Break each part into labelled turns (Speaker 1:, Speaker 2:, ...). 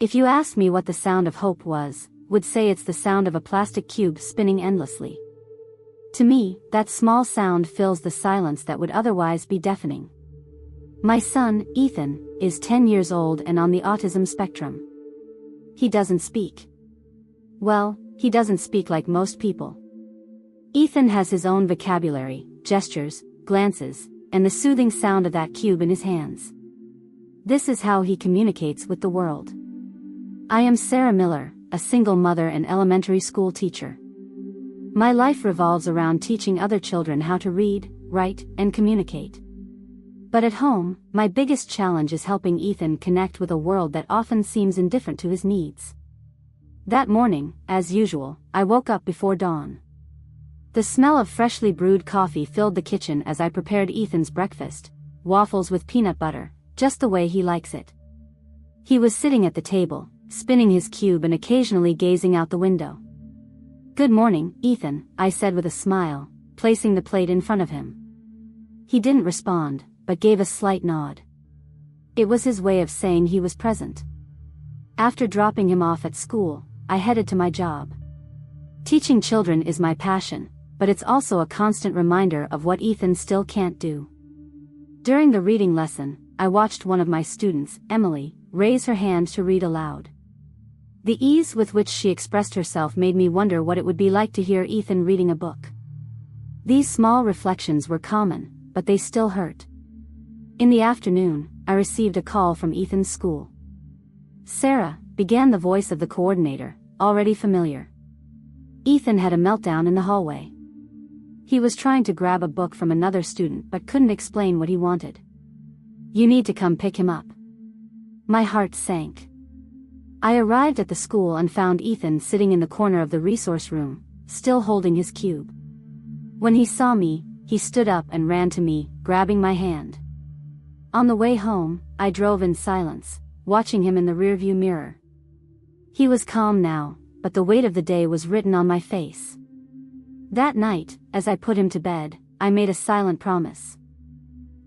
Speaker 1: If you asked me what the sound of hope was, would say it's the sound of a plastic cube spinning endlessly. To me, that small sound fills the silence that would otherwise be deafening. My son, Ethan, is 10 years old and on the autism spectrum. He doesn't speak. Well, he doesn't speak like most people. Ethan has his own vocabulary, gestures, glances, and the soothing sound of that cube in his hands. This is how he communicates with the world. I am Sarah Miller, a single mother and elementary school teacher. My life revolves around teaching other children how to read, write, and communicate. But at home, my biggest challenge is helping Ethan connect with a world that often seems indifferent to his needs. That morning, as usual, I woke up before dawn. The smell of freshly brewed coffee filled the kitchen as I prepared Ethan's breakfast, waffles with peanut butter, just the way he likes it. He was sitting at the table, spinning his cube and occasionally gazing out the window. "Good morning, Ethan," I said with a smile, placing the plate in front of him. He didn't respond, but gave a slight nod. It was his way of saying he was present. After dropping him off at school, I headed to my job. Teaching children is my passion, but it's also a constant reminder of what Ethan still can't do. During the reading lesson, I watched one of my students, Emily, raise her hand to read aloud. The ease with which she expressed herself made me wonder what it would be like to hear Ethan reading a book. These small reflections were common, but they still hurt. In the afternoon, I received a call from Ethan's school. "Sarah," began the voice of the coordinator, already familiar. Ethan had a meltdown in the hallway. He was trying to grab a book from another student but couldn't explain what he wanted. "You need to come pick him up." My heart sank. I arrived at the school and found Ethan sitting in the corner of the resource room, still holding his cube. When he saw me, he stood up and ran to me, grabbing my hand. On the way home, I drove in silence, watching him in the rearview mirror. He was calm now, but the weight of the day was written on my face. That night, as I put him to bed, I made a silent promise.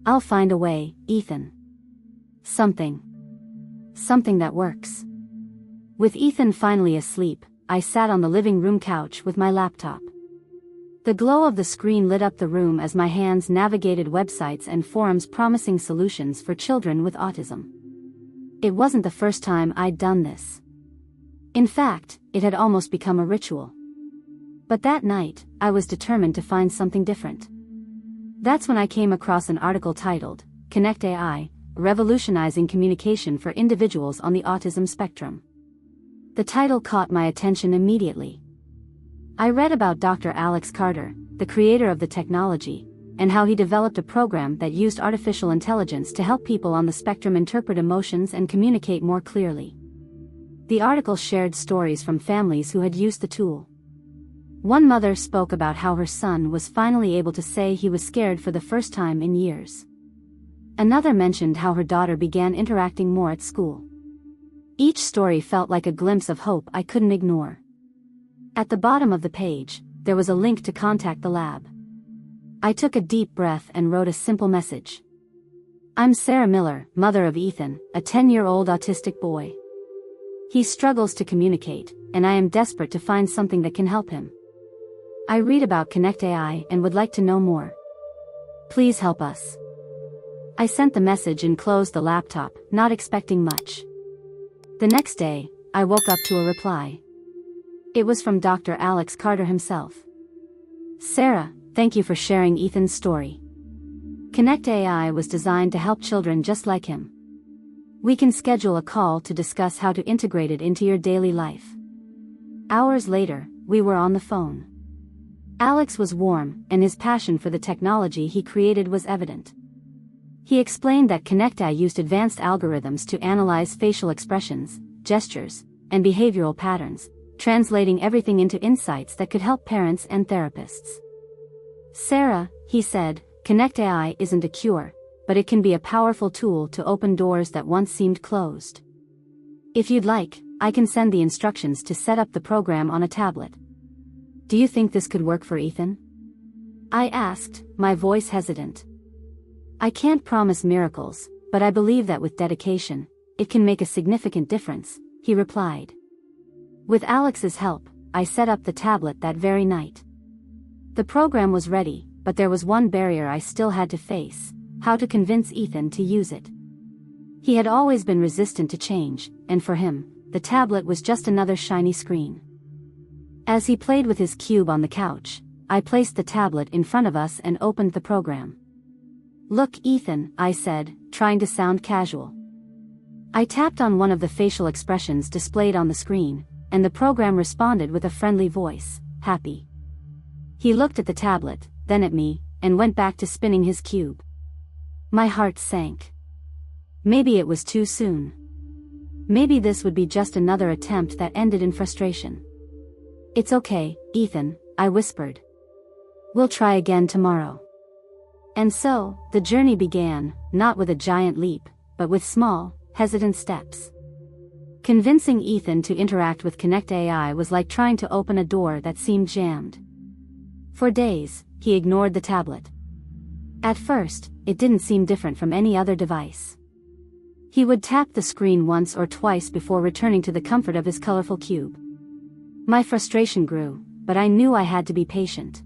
Speaker 1: "I'll find a way, Ethan. Something that works." With Ethan finally asleep, I sat on the living room couch with my laptop. The glow of the screen lit up the room as my hands navigated websites and forums promising solutions for children with autism. It wasn't the first time I'd done this. In fact, it had almost become a ritual. But that night, I was determined to find something different. That's when I came across an article titled, "ConnectAI, Revolutionizing Communication for Individuals on the Autism Spectrum." The title caught my attention immediately. I read about Dr. Alex Carter, the creator of the technology, and how he developed a program that used artificial intelligence to help people on the spectrum interpret emotions and communicate more clearly. The article shared stories from families who had used the tool. One mother spoke about how her son was finally able to say he was scared for the first time in years. Another mentioned how her daughter began interacting more at school. Each story felt like a glimpse of hope I couldn't ignore. At the bottom of the page, there was a link to contact the lab. I took a deep breath and wrote a simple message. "I'm Sarah Miller, mother of Ethan, a 10-year-old autistic boy. He struggles to communicate, and I am desperate to find something that can help him. I read about ConnectAI and would like to know more. Please help us." I sent the message and closed the laptop, not expecting much. The next day, I woke up to a reply. It was from Dr. Alex Carter himself. "Sarah, thank you for sharing Ethan's story. ConnectAI was designed to help children just like him. We can schedule a call to discuss how to integrate it into your daily life." Hours later, we were on the phone. Alex was warm, and his passion for the technology he created was evident. He explained that ConnectAI used advanced algorithms to analyze facial expressions, gestures, and behavioral patterns, translating everything into insights that could help parents and therapists. "Sarah," he said, "ConnectAI isn't a cure, but it can be a powerful tool to open doors that once seemed closed. If you'd like, I can send the instructions to set up the program on a tablet. Do you think this could work for Ethan?" I asked, my voice hesitant. "I can't promise miracles, but I believe that with dedication, it can make a significant difference," he replied. With Alex's help, I set up the tablet that very night. The program was ready, but there was one barrier I still had to face: how to convince Ethan to use it. He had always been resistant to change, and for him, the tablet was just another shiny screen. As he played with his cube on the couch, I placed the tablet in front of us and opened the program. "Look, Ethan," I said, trying to sound casual. I tapped on one of the facial expressions displayed on the screen, and the program responded with a friendly voice, "Happy." He looked at the tablet, then at me, and went back to spinning his cube. My heart sank. Maybe it was too soon. Maybe this would be just another attempt that ended in frustration. "It's okay, Ethan," I whispered. "We'll try again tomorrow." And so, the journey began, not with a giant leap, but with small, hesitant steps. Convincing Ethan to interact with ConnectAI was like trying to open a door that seemed jammed. For days, he ignored the tablet. At first, it didn't seem different from any other device. He would tap the screen once or twice before returning to the comfort of his colorful cube. My frustration grew, but I knew I had to be patient.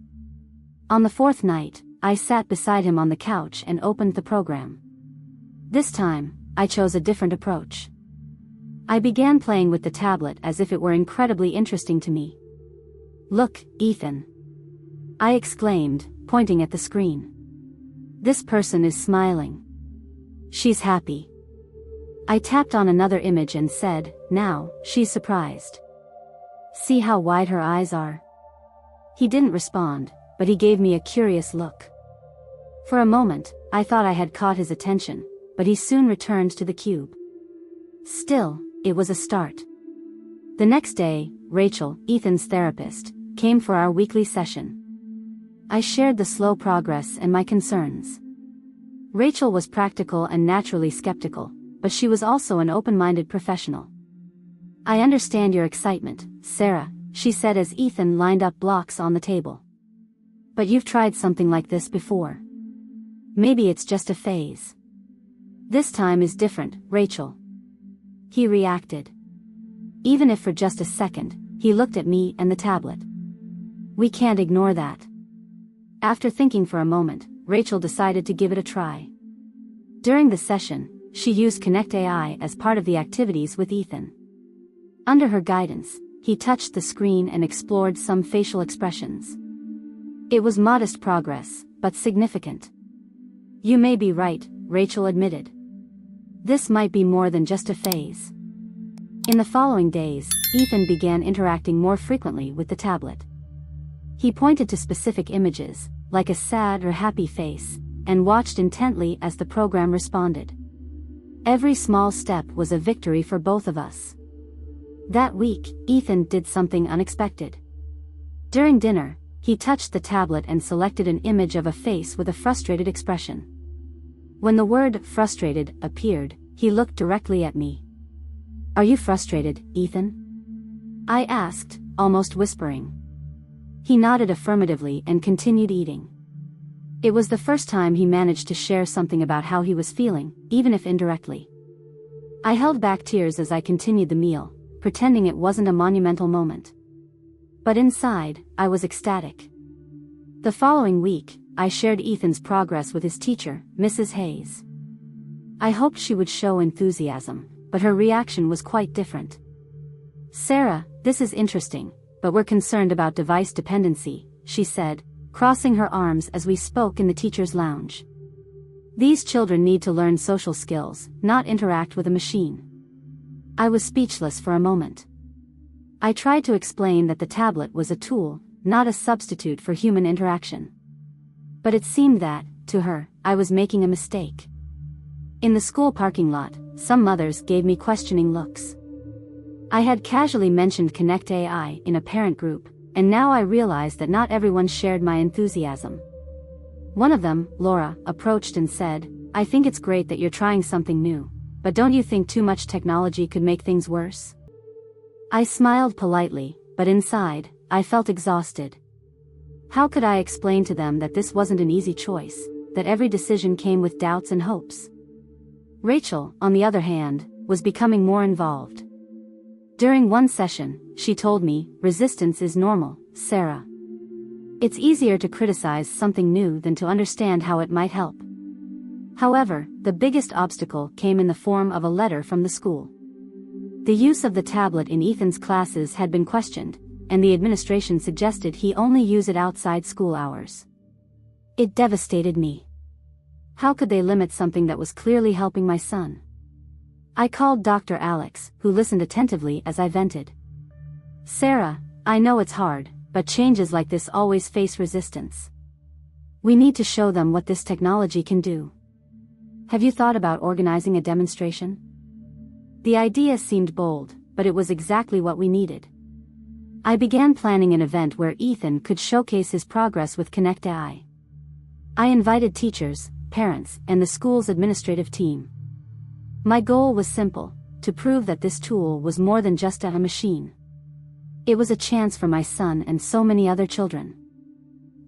Speaker 1: On the fourth night, I sat beside him on the couch and opened the program. This time, I chose a different approach. I began playing with the tablet as if it were incredibly interesting to me. "Look, Ethan," I exclaimed, pointing at the screen. "This person is smiling. She's happy." I tapped on another image and said, "Now, she's surprised. See how wide her eyes are?" He didn't respond, but he gave me a curious look. For a moment, I thought I had caught his attention, but he soon returned to the cube. Still, it was a start. The next day, Rachel, Ethan's therapist, came for our weekly session. I shared the slow progress and my concerns. Rachel was practical and naturally skeptical, but she was also an open-minded professional. "I understand your excitement, Sarah," she said as Ethan lined up blocks on the table. "But you've tried something like this before. Maybe it's just a phase." "This time is different, Rachel," he reacted. Even if for just a second, he looked at me and the tablet. "We can't ignore that." After thinking for a moment, Rachel decided to give it a try. During the session, she used ConnectAI as part of the activities with Ethan. Under her guidance, he touched the screen and explored some facial expressions. It was modest progress, but significant. "You may be right," Rachel admitted. "This might be more than just a phase." In the following days, Ethan began interacting more frequently with the tablet. He pointed to specific images, like a sad or happy face, and watched intently as the program responded. Every small step was a victory for both of us. That week, Ethan did something unexpected. During dinner, he touched the tablet and selected an image of a face with a frustrated expression. When the word "frustrated" appeared, he looked directly at me. "Are you frustrated, Ethan?" I asked, almost whispering. He nodded affirmatively and continued eating. It was the first time he managed to share something about how he was feeling, even if indirectly. I held back tears as I continued the meal, pretending it wasn't a monumental moment. But inside, I was ecstatic. The following week, I shared Ethan's progress with his teacher, Mrs. Hayes. I hoped she would show enthusiasm, but her reaction was quite different. "Sarah, this is interesting, but we're concerned about device dependency," she said, crossing her arms as we spoke in the teacher's lounge. "These children need to learn social skills, not interact with a machine." I was speechless for a moment. I tried to explain that the tablet was a tool, not a substitute for human interaction. But it seemed that, to her, I was making a mistake. In the school parking lot, some mothers gave me questioning looks. I had casually mentioned ConnectAI in a parent group, and now I realized that not everyone shared my enthusiasm. One of them, Laura, approached and said, "I think it's great that you're trying something new, but don't you think too much technology could make things worse?" I smiled politely, but inside, I felt exhausted. How could I explain to them that this wasn't an easy choice, that every decision came with doubts and hopes? Rachel, on the other hand, was becoming more involved. During one session, she told me, "Resistance is normal, Sarah. It's easier to criticize something new than to understand how it might help." However, the biggest obstacle came in the form of a letter from the school. The use of the tablet in Ethan's classes had been questioned, and the administration suggested he only use it outside school hours. It devastated me. How could they limit something that was clearly helping my son? I called Dr. Alex, who listened attentively as I vented. "Sarah, I know it's hard, but changes like this always face resistance. We need to show them what this technology can do. Have you thought about organizing a demonstration?" The idea seemed bold, but it was exactly what we needed. I began planning an event where Ethan could showcase his progress with ConnectAI. I invited teachers, parents, and the school's administrative team. My goal was simple: to prove that this tool was more than just a machine. It was a chance for my son and so many other children.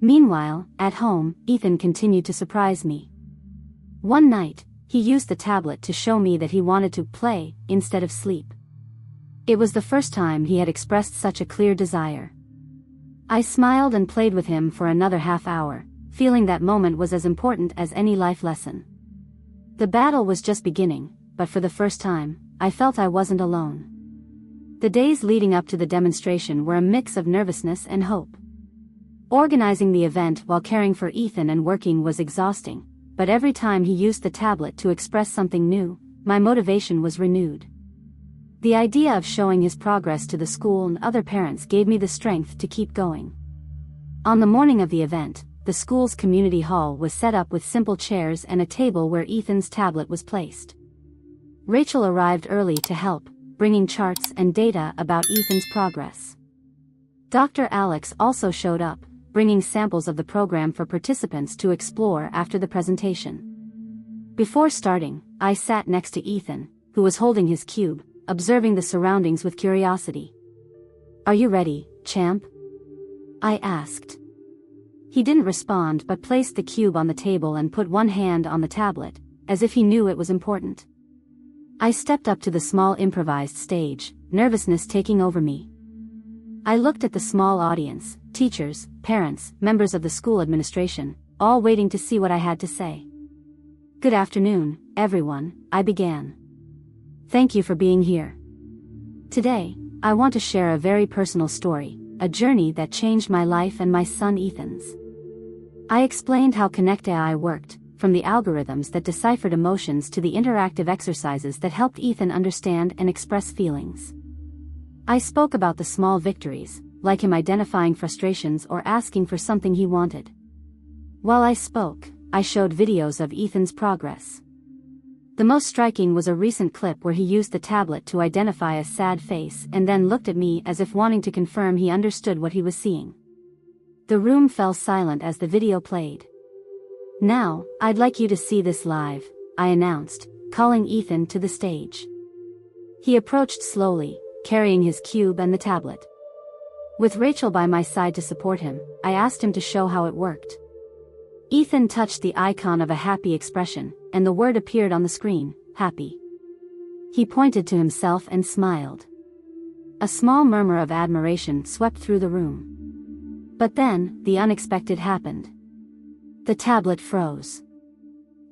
Speaker 1: Meanwhile, at home, Ethan continued to surprise me. One night, he used the tablet to show me that he wanted to play instead of sleep. It was the first time he had expressed such a clear desire. I smiled and played with him for another half hour, feeling that moment was as important as any life lesson. The battle was just beginning, but for the first time, I felt I wasn't alone. The days leading up to the demonstration were a mix of nervousness and hope. Organizing the event while caring for Ethan and working was exhausting, but every time he used the tablet to express something new, my motivation was renewed. The idea of showing his progress to the school and other parents gave me the strength to keep going. On the morning of the event, the school's community hall was set up with simple chairs and a table where Ethan's tablet was placed. Rachel arrived early to help, bringing charts and data about Ethan's progress. Dr. Alex also showed up, bringing samples of the program for participants to explore after the presentation. Before starting, I sat next to Ethan, who was holding his cube, observing the surroundings with curiosity. "Are you ready, champ?" I asked. He didn't respond but placed the cube on the table and put one hand on the tablet, as if he knew it was important. I stepped up to the small improvised stage, nervousness taking over me. I looked at the small audience, teachers, parents, members of the school administration, all waiting to see what I had to say. "Good afternoon, everyone," I began. "Thank you for being here. Today, I want to share a very personal story, a journey that changed my life and my son Ethan's." I explained how ConnectAI worked, from the algorithms that deciphered emotions to the interactive exercises that helped Ethan understand and express feelings. I spoke about the small victories, like him identifying frustrations or asking for something he wanted. While I spoke, I showed videos of Ethan's progress. The most striking was a recent clip where he used the tablet to identify a sad face and then looked at me as if wanting to confirm he understood what he was seeing. The room fell silent as the video played. "Now, I'd like you to see this live," I announced, calling Ethan to the stage. He approached slowly, carrying his cube and the tablet. With Rachel by my side to support him, I asked him to show how it worked. Ethan touched the icon of a happy expression, and the word appeared on the screen, "happy." He pointed to himself and smiled. A small murmur of admiration swept through the room. But then, the unexpected happened. The tablet froze.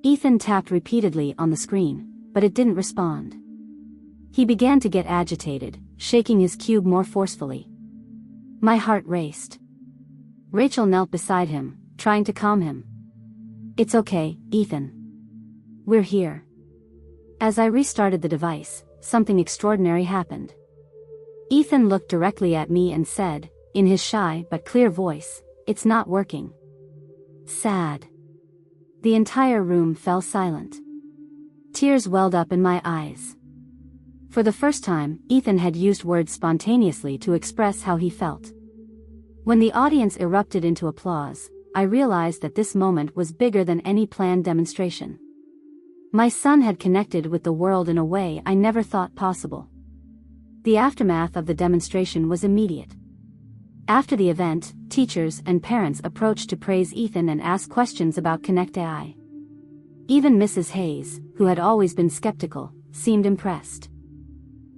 Speaker 1: Ethan tapped repeatedly on the screen, but it didn't respond. He began to get agitated, shaking his cube more forcefully. My heart raced. Rachel knelt beside him, trying to calm him. "It's okay, Ethan. We're here." As I restarted the device, something extraordinary happened. Ethan looked directly at me and said, in his shy but clear voice, "It's not working." Sad. The entire room fell silent. Tears welled up in my eyes. For the first time, Ethan had used words spontaneously to express how he felt. When the audience erupted into applause, I realized that this moment was bigger than any planned demonstration. My son had connected with the world in a way I never thought possible. The aftermath of the demonstration was immediate. After the event, teachers and parents approached to praise Ethan and ask questions about ConnectAI. Even Mrs. Hayes, who had always been skeptical, seemed impressed.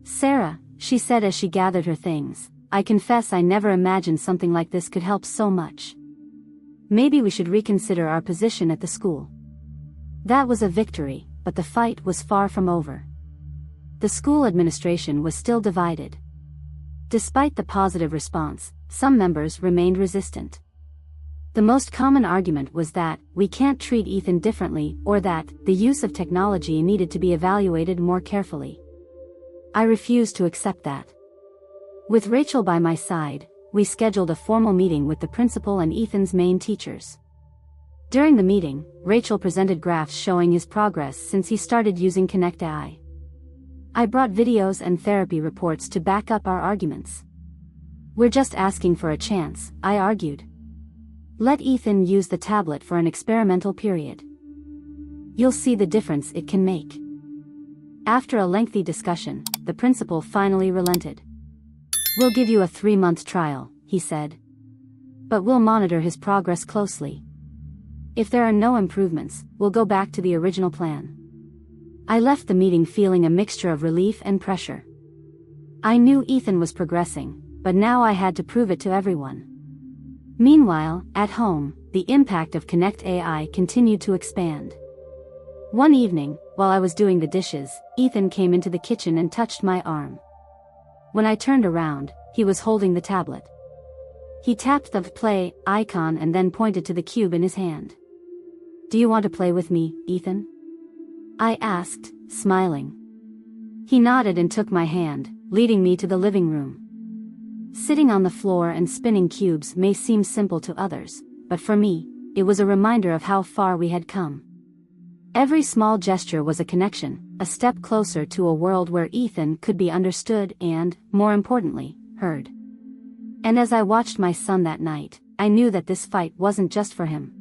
Speaker 1: "Sarah," she said as she gathered her things. "I confess I never imagined something like this could help so much. Maybe we should reconsider our position at the school." That was a victory, but the fight was far from over. The school administration was still divided. Despite the positive response, some members remained resistant. The most common argument was that we can't treat Ethan differently, or that the use of technology needed to be evaluated more carefully. I refused to accept that. With Rachel by my side, we scheduled a formal meeting with the principal and Ethan's main teachers. During the meeting, Rachel presented graphs showing his progress since he started using ConnectAI. I brought videos and therapy reports to back up our arguments. "We're just asking for a chance," I argued. "Let Ethan use the tablet for an experimental period. You'll see the difference it can make." After a lengthy discussion, the principal finally relented. "We'll give you a 3-month trial," he said. "But we'll monitor his progress closely. If there are no improvements, we'll go back to the original plan." I left the meeting feeling a mixture of relief and pressure. I knew Ethan was progressing, but now I had to prove it to everyone. Meanwhile, at home, the impact of ConnectAI continued to expand. One evening, while I was doing the dishes, Ethan came into the kitchen and touched my arm. When I turned around, he was holding the tablet. He tapped the play icon and then pointed to the cube in his hand. "Do you want to play with me, Ethan?" I asked, smiling. He nodded and took my hand, leading me to the living room. Sitting on the floor and spinning cubes may seem simple to others, but for me, it was a reminder of how far we had come. Every small gesture was a connection, a step closer to a world where Ethan could be understood and, more importantly, heard. And as I watched my son that night, I knew that this fight wasn't just for him.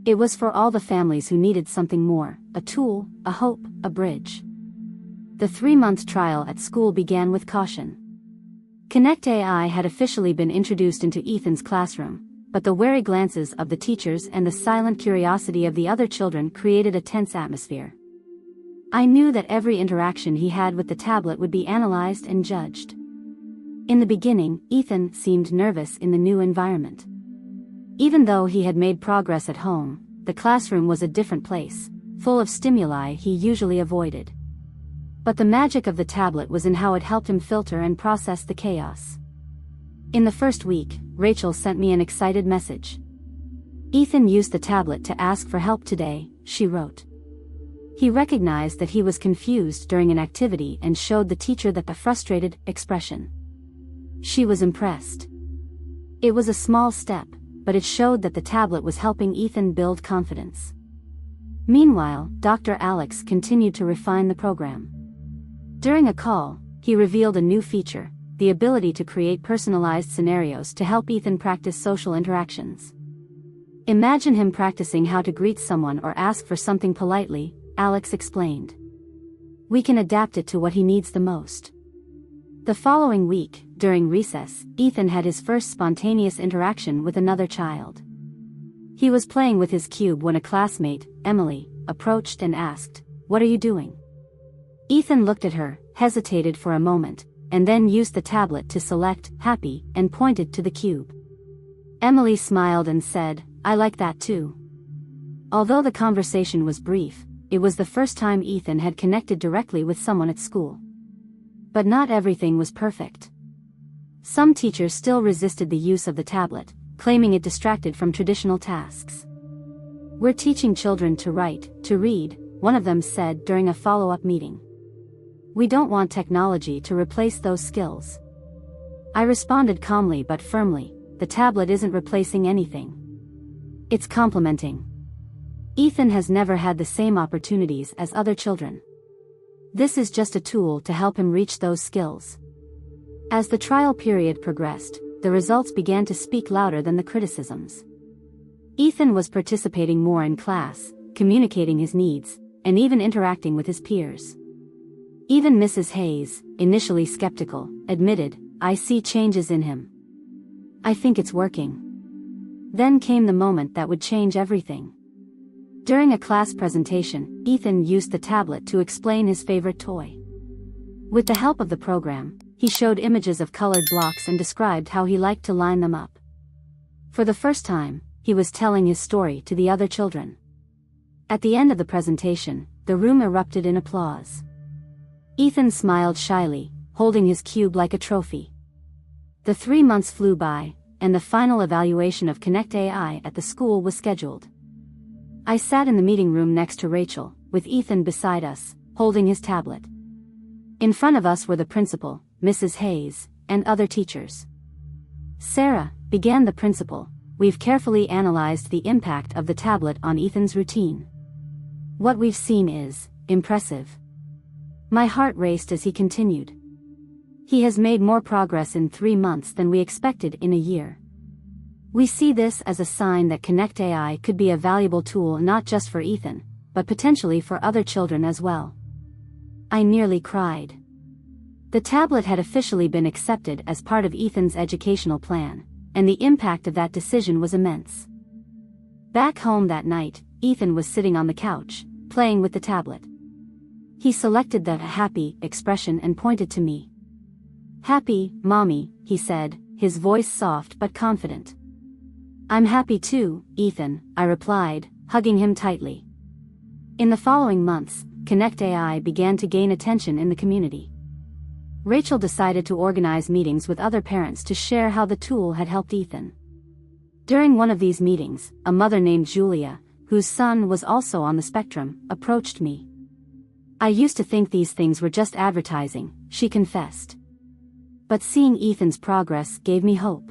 Speaker 1: It was for all the families who needed something more, a tool, a hope, a bridge. The 3-month trial at school began with caution. ConnectAI had officially been introduced into Ethan's classroom, but the wary glances of the teachers and the silent curiosity of the other children created a tense atmosphere. I knew that every interaction he had with the tablet would be analyzed and judged. In the beginning, Ethan seemed nervous in the new environment. Even though he had made progress at home, the classroom was a different place, full of stimuli he usually avoided. But the magic of the tablet was in how it helped him filter and process the chaos. In the first week, Rachel sent me an excited message. "Ethan used the tablet to ask for help today," she wrote. "He recognized that he was confused during an activity and showed the teacher that the frustrated expression." She was impressed. It was a small step, but it showed that the tablet was helping Ethan build confidence. Meanwhile, Dr. Alex continued to refine the program. During a call, he revealed a new feature, the ability to create personalized scenarios to help Ethan practice social interactions. "Imagine him practicing how to greet someone or ask for something politely," Alex explained. "We can adapt it to what he needs the most." The following week, during recess, Ethan had his first spontaneous interaction with another child. He was playing with his cube when a classmate, Emily, approached and asked, "What are you doing?" Ethan looked at her, hesitated for a moment, and then used the tablet to select "happy" and pointed to the cube. Emily smiled and said, "I like that too." Although the conversation was brief, it was the first time Ethan had connected directly with someone at school. But not everything was perfect. Some teachers still resisted the use of the tablet, claiming it distracted from traditional tasks. "We're teaching children to write, to read," one of them said during a follow-up meeting. "We don't want technology to replace those skills." I responded calmly but firmly, "The tablet isn't replacing anything. It's complementing. Ethan has never had the same opportunities as other children. This is just a tool to help him reach those skills." As the trial period progressed, the results began to speak louder than the criticisms. Ethan was participating more in class, communicating his needs, and even interacting with his peers. Even Mrs. Hayes, initially skeptical, admitted, "I see changes in him. I think it's working." Then came the moment that would change everything. During a class presentation, Ethan used the tablet to explain his favorite toy. With the help of the program, he showed images of colored blocks and described how he liked to line them up. For the first time, he was telling his story to the other children. At the end of the presentation, the room erupted in applause. Ethan smiled shyly, holding his cube like a trophy. The 3 months flew by, and the final evaluation of ConnectAI at the school was scheduled. I sat in the meeting room next to Rachel, with Ethan beside us, holding his tablet. In front of us were the principal, Mrs. Hayes, and other teachers. "Sarah," began the principal, "we've carefully analyzed the impact of the tablet on Ethan's routine. What we've seen is impressive." My heart raced as he continued. "He has made more progress in 3 months than we expected in a year. We see this as a sign that ConnectAI could be a valuable tool not just for Ethan, but potentially for other children as well." I nearly cried. The tablet had officially been accepted as part of Ethan's educational plan, and the impact of that decision was immense. Back home that night, Ethan was sitting on the couch, playing with the tablet. He selected the happy expression and pointed to me. "Happy, Mommy," he said, his voice soft but confident. "I'm happy too, Ethan," I replied, hugging him tightly. In the following months, ConnectAI began to gain attention in the community. Rachel decided to organize meetings with other parents to share how the tool had helped Ethan. During one of these meetings, a mother named Julia, whose son was also on the spectrum, approached me. "I used to think these things were just advertising," she confessed. "But seeing Ethan's progress gave me hope."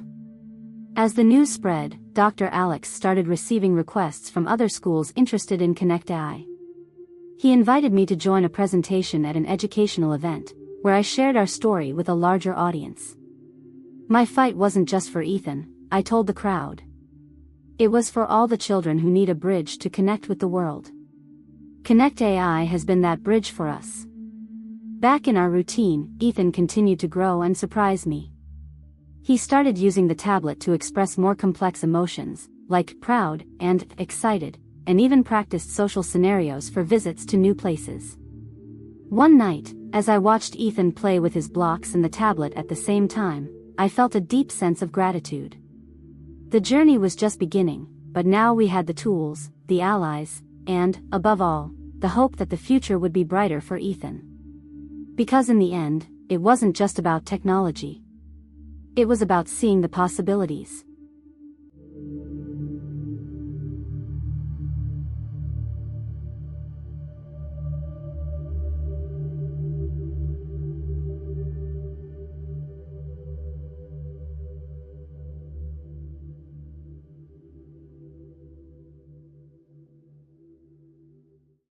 Speaker 1: As the news spread, Dr. Alex started receiving requests from other schools interested in ConnectAI. He invited me to join a presentation at an educational event, where I shared our story with a larger audience. My fight wasn't just for Ethan, I told the crowd. It was for all the children who need a bridge to connect with the world. ConnectAI has been that bridge for us. Back in our routine, Ethan continued to grow and surprise me. He started using the tablet to express more complex emotions, like proud and excited, and even practiced social scenarios for visits to new places. One night, as I watched Ethan play with his blocks and the tablet at the same time, I felt a deep sense of gratitude. The journey was just beginning, but now we had the tools, the allies, and, above all, the hope that the future would be brighter for Ethan. Because in the end, it wasn't just about technology. It was about seeing the possibilities.